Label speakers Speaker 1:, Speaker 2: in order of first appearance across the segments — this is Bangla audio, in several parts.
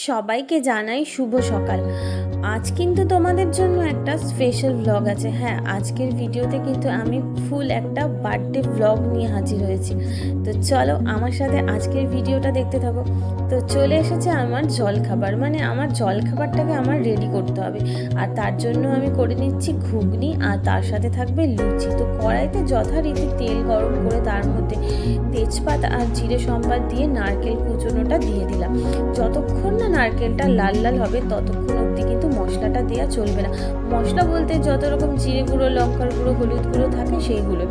Speaker 1: সবাইকে জানাই শুভ সকাল। আজ কিন্তু তোমাদের জন্য একটা স্পেশাল ভ্লগ আছে। হ্যাঁ, আজকের ভিডিওতে কিন্তু আমি ফুল একটা বার্থডে ভ্লগ নিয়ে হাজির হয়েছি। তো চলো আমার সাথে আজকের ভিডিওটা দেখতে থাকো। তো চলে এসেছে আমার জলখাবার, মানে আমার জলখাবারটাকে আমার রেডি করতে হবে। আর তার জন্য আমি করে নিচ্ছি ঘুগনি, আর তার সাথে থাকবে লুচি। তো কড়াইতে যথারীতি তেল গরম করে তার মধ্যে তেজপাত আর জিরে সম্বাদ দিয়ে নারকেল কুচোনোটা দিয়ে দিলাম। যতক্ষণ না নারকেলটা লাল লাল হবে ততক্ষণ অবধি কিন্তু মশলাটা দেওয়া চলবে না। মশলা বলতে যত রকম জিরে গুঁড়ো, লঙ্কার গুঁড়ো, হলুদ গুঁড়ো থাকে সেইগুলো।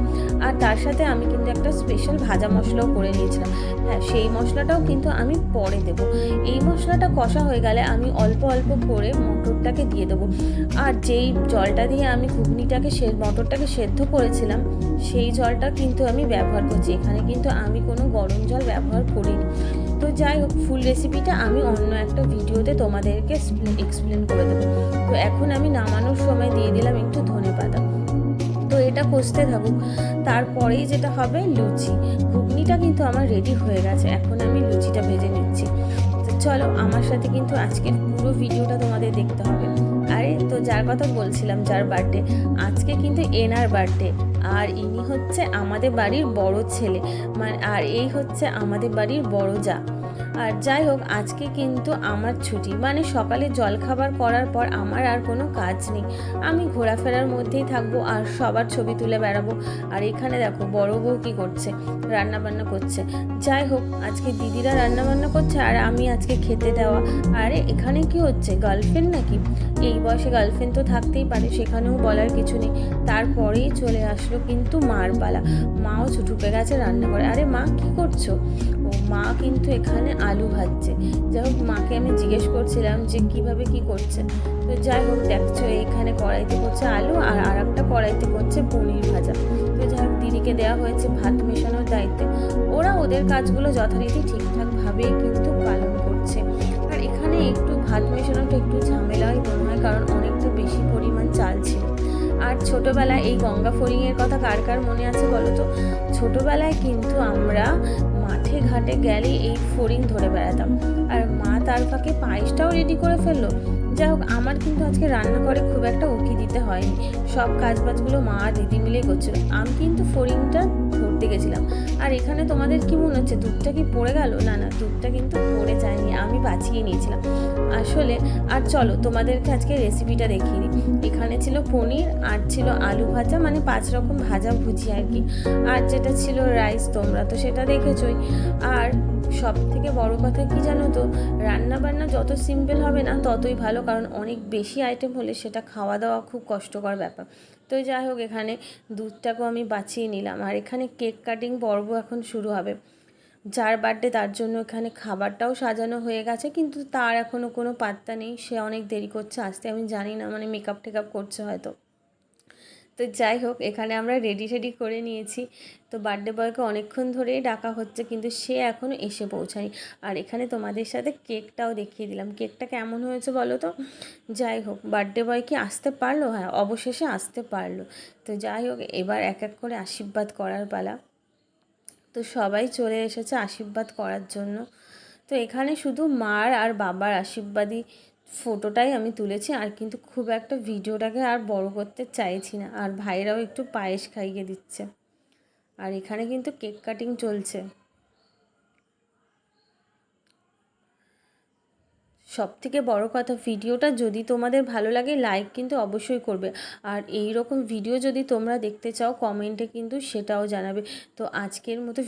Speaker 1: আর তার সাথে আমি কিন্তু একটা স্পেশাল ভাজা মশলাও করে নিয়েছিলাম। হ্যাঁ, সেই মশলাটাও কিন্তু আমি পরে দেবো। এই মশলাটা কষা হয়ে গেলে আমি অল্প অল্প করে মটরটাকে দিয়ে দেবো। আর যেই জলটা দিয়ে আমি ঘুগনিটাকে মটরটাকে সেদ্ধ করেছিলাম সেই জলটা কিন্তু আমি ব্যবহার করছি। এখানে কিন্তু আমি কোনো গরম জল ব্যবহার করিনি। তো যাই হোক, ফুল রেসিপিটা আমি অন্য একটা ভিডিওতে তোমাদেরকে এক্সপ্লেন করে দেবো। তো এখন আমি নামানোর সময় দিয়ে দিলাম একটু ধনেপাতা। তো এটা কষতে থাকুক। তারপরেই যেটা হবে লুচি। ঘুগনিটা কিন্তু আমার রেডি হয়ে গেছে, এখন আমি লুচিটা ভেজে নিচ্ছি। তো চলো আমার সাথে কিন্তু আজকের পুরো ভিডিওটা তোমাদের দেখতে হবে। আরে তো যার কথা বলছিলাম, যার বার্থডে আজকে কিন্তু এনার বার্থডে। আর ইনি হচ্ছে আমাদের বাড়ির বড় ছেলে, মানে আর এই হচ্ছে আমাদের বাড়ির বড় জা। আর যাই হোক, আজকে কিন্তু আমার ছুটি, মানে সকালে জলখাবার করার পর আমার আর কোনো কাজ নেই। আমি ঘোরাফেরার মধ্যেই থাকবো আর সবার ছবি তুলে বেড়াবো। আর এখানে দেখো বড় বউ কী করছে, রান্না বান্না করছে। যাই হোক, আজকে দিদিরা রান্না বান্না করছে আর আমি আজকে খেতে দেওয়া। আরে এখানে কি হচ্ছে, গার্লফ্রেন্ড নাকি? এই বয়সে গার্লফ্রেন্ড তো থাকতেই পারে, সেখানেও বলার কিছু নেই। তারপরেই চলে আসলো কিন্তু মার পালা। মাও ঢুকে গেছে রান্না করে। আরে মা কি করছো? ও মা কিন্তু এখানে আলু ভাজছে। যাই হোক, মাকে আমি জিজ্ঞেস করছিলাম যে কিভাবে কি করছে। তো যাই হোক, দেখছো এখানে কড়াইতে করছে আলু, আর একটা কড়াইতে করছে পনির ভাজা। তো যাই হোক, দিদিকে দেওয়া হয়েছে ভাত মেশানোর দায়িত্ব। ওরা ওদের কাজগুলো যথারীতি ঠিকঠাকভাবেই কিন্তু পালন করছে। আর এখানে একটু ভাত মেশানোটা একটু ঝামেলাই মনে হয়, কারণ অনেকটা বেশি পরিমাণ চাল ছিল। আর ছোটোবেলায় এই গঙ্গা ফড়িংয়ের কথা কার কার মনে আছে বলো তো? ছোটোবেলায় কিন্তু আমরা মাঠে ঘাটে গেলে এই ফড়িং ধরে বেড়াতাম। আর মা তার ফাঁকে পায়েসটাও রেডি করে ফেললো। যাই হোক, আমার কিন্তু আজকে রান্নাঘরে খুব একটা উকি দিতে হয়নি। সব কাজবাজগুলো মা আর দিদি মিলেই করছিল। আমি কিন্তু ফড়িংটা ধরতে গেছিলাম। আর এখানে তোমাদের কি মনে হচ্ছে দুধটা কি পড়ে গেল? না না, দুধটা কিন্তু পড়ে যায়নি, আমি বাঁচিয়ে নিয়েছিলাম আসলে। আর চলো তোমাদেরকে আজকে রেসিপিটা দেখিয়ে দিই। এখানে ছিল পনির, আর ছিল আলু ভাজা, মানে 5 রকম ভাজা ভুজি আর কি। আর যেটা ছিল রাইস, তোমরা তো সেটা দেখেছোই। আর সব থেকে বড় কথা কি জানো তো, রান্না বান্না যত সিম্পল হবে না ততই ভালো, কারণ অনেক বেশি আইটেম হলে সেটা খাওয়া দাওয়া খুব কষ্টকর ব্যাপার। তো যাই হোক, এখানে দুধটাকেও আমি বাঁচিয়ে নিলাম। আর এখানে কেক কাটিং পর্ব এখন শুরু হবে। যার বার্থডে তার জন্য এখানে খাবারটাও সাজানো হয়ে গেছে, কিন্তু তার এখনও কোনো পাত্তা নেই। সে অনেক দেরি করছে আসতে, আমি জানি না, মানে মেকআপ টেকআপ করছে হয়তো। তো যাই হোক, এখানে আমরা রেডি করে নিয়েছি। তো বার্থডে বয়কে অনেকক্ষণ ধরেই ডাকা হচ্ছে, কিন্তু সে এখনও এসে পৌঁছায়নি। আর এখানে তোমাদের সাথে কেকটাও দেখিয়ে দিলাম। কেকটা কেমন হয়েছে বলো তো? যাই হোক, বার্থডে বয় কি আসতে পারলো? হ্যাঁ, অবশেষে আসতে পারলো। তো যাই হোক, এবার এক এক করে আশীর্বাদ করার পালা। তো সবাই চলে এসেছে আশীর্বাদ করার জন্য। তো এখানে শুধু মার আর বাবার আশীর্বাদী ফটোটাই আমি তুলেছি, আর কিন্তু খুব একটা ভিডিওটাকে আর বড় করতে চাইছি না। আর ভাইরাও একটু পায়েস খাইয়ে দিচ্ছে। আর এখানে কিন্তু কেক কাটিং চলছে। সব থেকে বড় কথা, ভিডিওটা যদি তোমাদের ভালো লাগে লাইক কিন্তু অবশ্যই করবে। আর এই রকম ভিডিও যদি তোমরা দেখতে চাও কমেন্টে কিন্তু সেটাও জানাবে। তো আজকের মতো